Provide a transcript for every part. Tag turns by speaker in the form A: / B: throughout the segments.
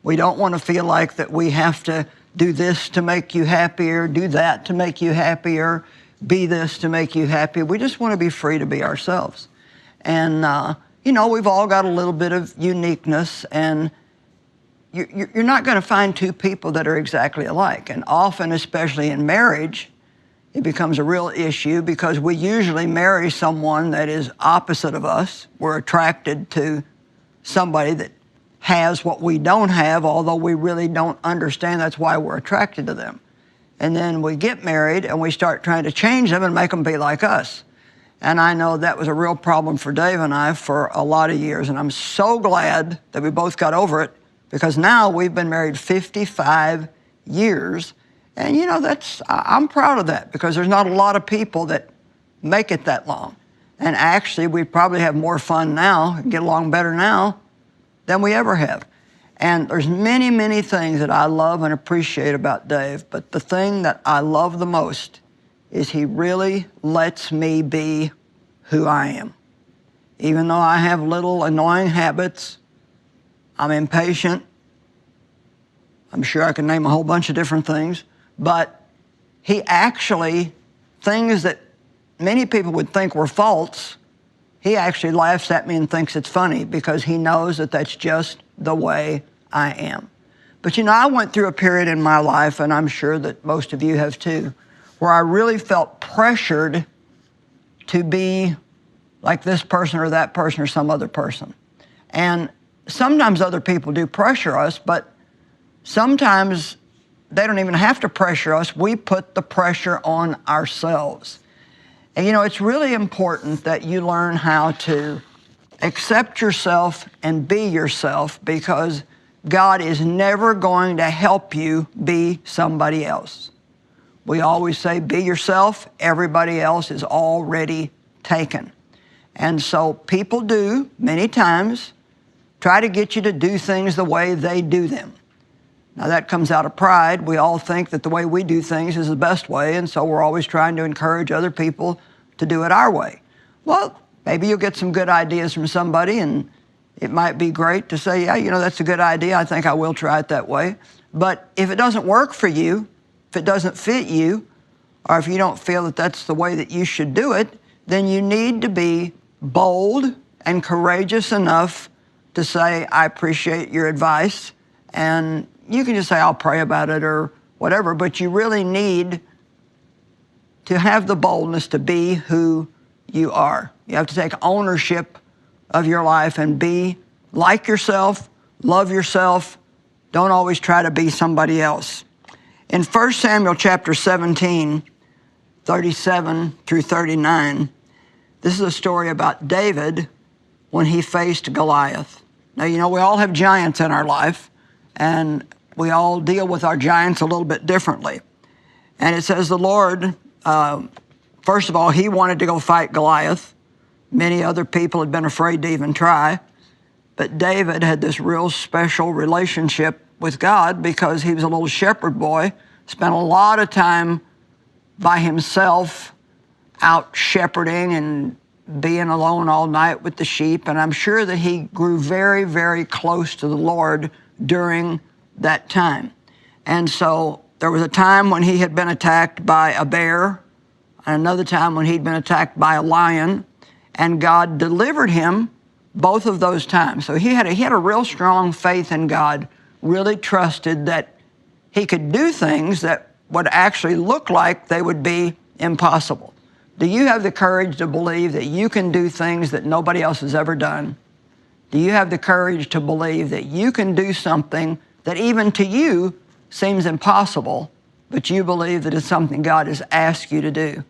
A: We don't want to feel like that we have to do this to make you happier, do that to make you happier, be this to make you happy. We just want to be free to be ourselves. And, you know, we've all got a little bit of uniqueness, and you're not going to find two people that are exactly alike. And often, especially in marriage, it becomes a real issue because we usually marry someone that is opposite of us. We're attracted to somebody that has what we don't have, although we really don't understand that's why we're attracted to them. And then we get married and we start trying to change them and make them be like us. And I know that was a real problem for Dave and I for a lot of years. And I'm so glad that we both got over it, because now we've been married 55 years. And, you know, I'm proud of that, because there's not a lot of people that make it that long. And actually, we probably have more fun now, get along better now than we ever have. And there's many, many things that I love and appreciate about Dave, but the thing that I love the most is he really lets me be who I am. Even though I have little annoying habits, I'm impatient. I'm sure I can name a whole bunch of different things, but he actually, things that many people would think were faults, he actually laughs at me and thinks it's funny, because he knows that that's just the way I am. But you know, I went through a period in my life, and I'm sure that most of you have too, where I really felt pressured to be like this person or that person or some other person. And sometimes other people do pressure us, but sometimes they don't even have to pressure us. We put the pressure on ourselves. And you know, it's really important that you learn how to accept yourself and be yourself, because God is never going to help you be somebody else. We always say, be yourself. Everybody else is already taken. And so people do, many times, try to get you to do things the way they do them. Now, that comes out of pride. We all think that the way we do things is the best way, and so we're always trying to encourage other people to do it our way. Well, maybe you'll get some good ideas from somebody, and it might be great to say, yeah, you know, that's a good idea. I think I will try it that way. But if it doesn't work for you, if it doesn't fit you, or if you don't feel that that's the way that you should do it, then you need to be bold and courageous enough to say, I appreciate your advice, and you can just say, I'll pray about it or whatever, but you really need to have the boldness to be who you are. You have to take ownership of your life and be like yourself, love yourself. Don't always try to be somebody else. In 1 Samuel chapter 17, 37 through 39, this is a story about David when he faced Goliath. Now, you know, we all have giants in our life, and we all deal with our giants a little bit differently. And it says the Lord, first of all, he wanted to go fight Goliath. Many other people had been afraid to even try. But David had this real special relationship with God, because he was a little shepherd boy, spent a lot of time by himself out shepherding and being alone all night with the sheep. And I'm sure that he grew very, very close to the Lord during that time. And so there was a time when he had been attacked by a bear, and another time when he'd been attacked by a lion, and God delivered him both of those times. So he had a real strong faith in God, really trusted that he could do things that would actually look like they would be impossible. Do you have the courage to believe that you can do things that nobody else has ever done? Do you have the courage to believe that you can do something that even to you seems impossible, but you believe that it's something God has asked you to do?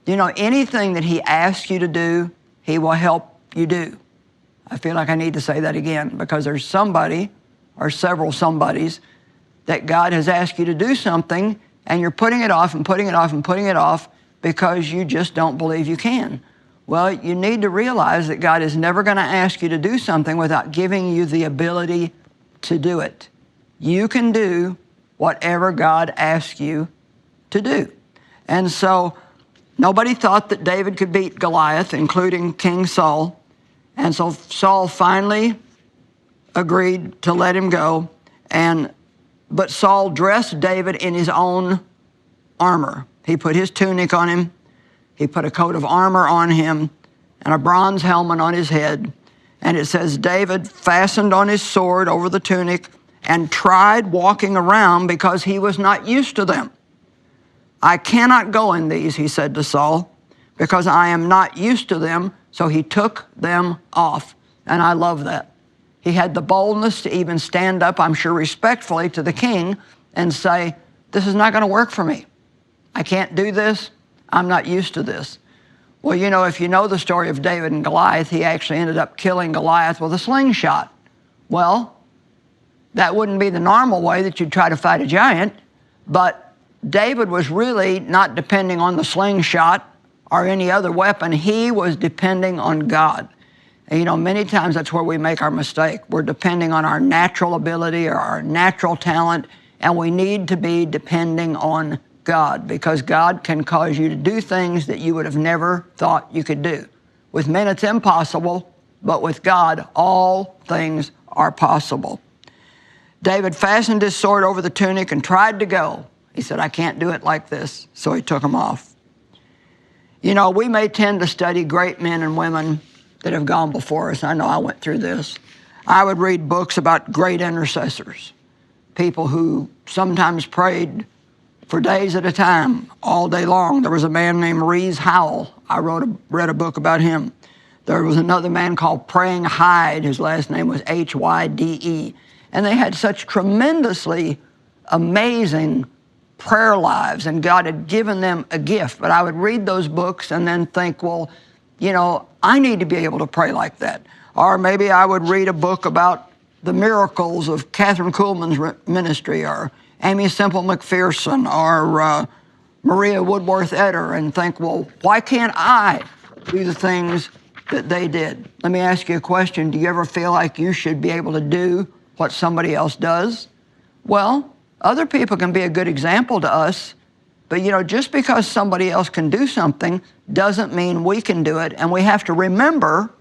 A: You know, anything that he asks you to do, he will help you do. I feel like I need to say that again, because there's somebody or several somebodies that God has asked you to do something, and you're putting it off and putting it off and putting it off because you just don't believe you can. Well, you need to realize that God is never going to ask you to do something without giving you the ability to do it. You can do whatever God asks you to do. And so nobody thought that David could beat Goliath, including King Saul. And so Saul finally agreed to let him go. But Saul dressed David in his own armor. He put his tunic on him. He put a coat of armor on him and a bronze helmet on his head. And it says, David fastened on his sword over the tunic and tried walking around because he was not used to them. I cannot go in these, he said to Saul, because I am not used to them. So he took them off. And I love that. He had the boldness to even stand up, I'm sure respectfully, to the king and say, this is not going to work for me. I can't do this. I'm not used to this. Well, you know, if you know the story of David and Goliath, he actually ended up killing Goliath with a slingshot. Well, that wouldn't be the normal way that you'd try to fight a giant, but David was really not depending on the slingshot or any other weapon. He was depending on God. And, you know, many times that's where we make our mistake. We're depending on our natural ability or our natural talent, and we need to be depending on God, because God can cause you to do things that you would have never thought you could do. With men, it's impossible, but with God, all things are possible. David fastened his sword over the tunic and tried to go. He said, I can't do it like this, so he took them off. You know, we may tend to study great men and women that have gone before us. I know I went through this. I would read books about great intercessors, people who sometimes prayed for days at a time, all day long. There was a man named Rees Howell. I read a book about him. There was another man called Praying Hyde. His last name was Hyde. And they had such tremendously amazing prayer lives, and God had given them a gift. But I would read those books and then think, well, you know, I need to be able to pray like that. Or maybe I would read a book about the miracles of Catherine Kuhlman's ministry, or Amy Semple McPherson, or Maria Woodworth Etter, and think, well, why can't I do the things that they did? Let me ask you a question. Do you ever feel like you should be able to do what somebody else does? Well, other people can be a good example to us, but you know, just because somebody else can do something doesn't mean we can do it. And we have to remember,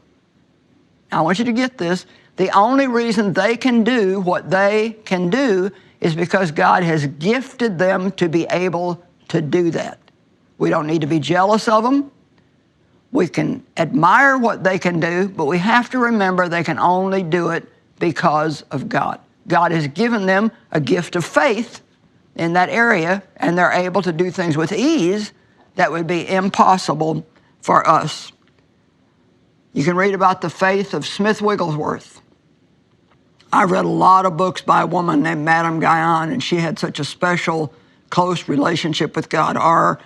A: I want you to get this, the only reason they can do what they can do is because God has gifted them to be able to do that. We don't need to be jealous of them. We can admire what they can do, but we have to remember they can only do it because of God. God has given them a gift of faith in that area, and they're able to do things with ease that would be impossible for us. You can read about the faith of Smith Wigglesworth. I've read a lot of books by a woman named Madame Guyon, and she had such a special, close relationship with God. Or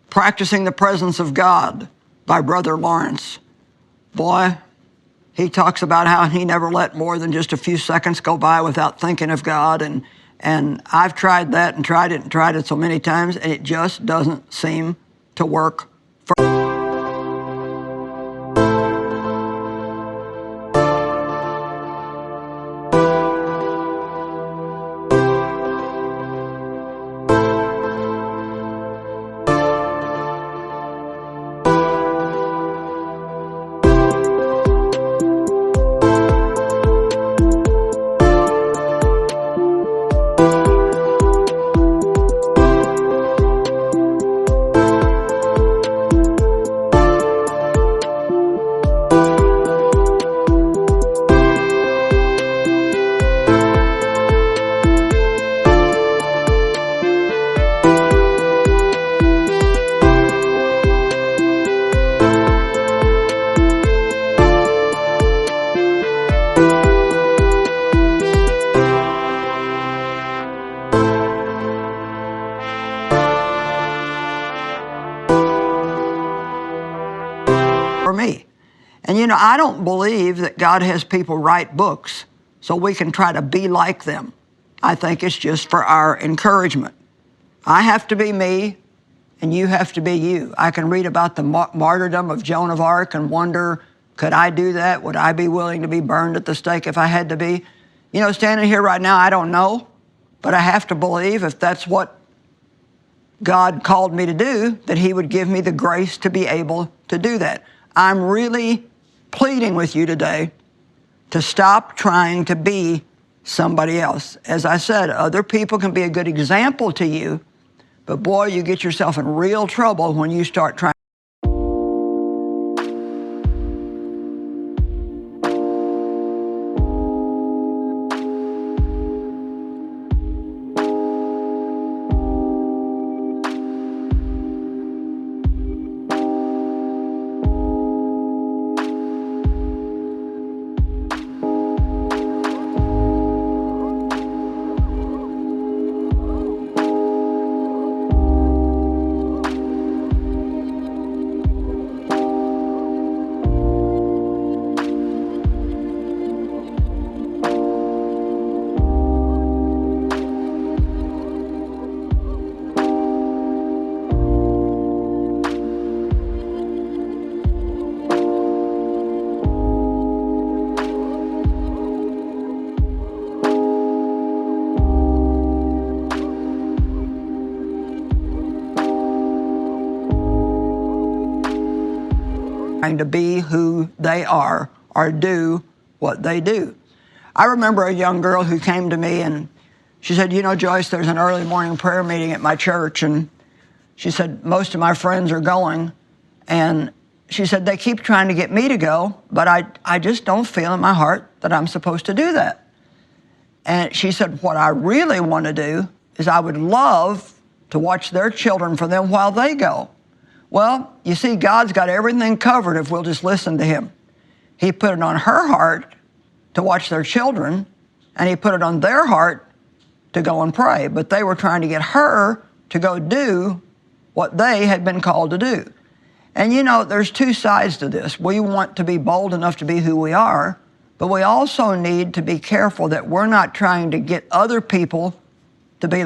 A: Practicing the Presence of God by Brother Lawrence. Boy, he talks about how he never let more than just a few seconds go by without thinking of God. And I've tried that and tried it so many times, and it just doesn't seem to work for me. And you know, I don't believe that God has people write books so we can try to be like them. I think it's just for our encouragement. I have to be me, and you have to be you. I can read about the martyrdom of Joan of Arc and wonder, could I do that? Would I be willing to be burned at the stake if I had to be? You know, standing here right now, I don't know, but I have to believe if that's what God called me to do, that He would give me the grace to be able to do that. I'm really pleading with you today to stop trying to be somebody else. As I said, other people can be a good example to you, but boy, you get yourself in real trouble when you start trying to be who they are or do what they do. I remember a young girl who came to me and she said, you know, Joyce, there's an early morning prayer meeting at my church, and she said, most of my friends are going, and she said, they keep trying to get me to go, but I just don't feel in my heart that I'm supposed to do that. And she said, what I really want to do is I would love to watch their children for them while they go. Well, you see, God's got everything covered if we'll just listen to him. He put it on her heart to watch their children, and he put it on their heart to go and pray. But they were trying to get her to go do what they had been called to do. And you know, there's two sides to this. We want to be bold enough to be who we are, but we also need to be careful that we're not trying to get other people to be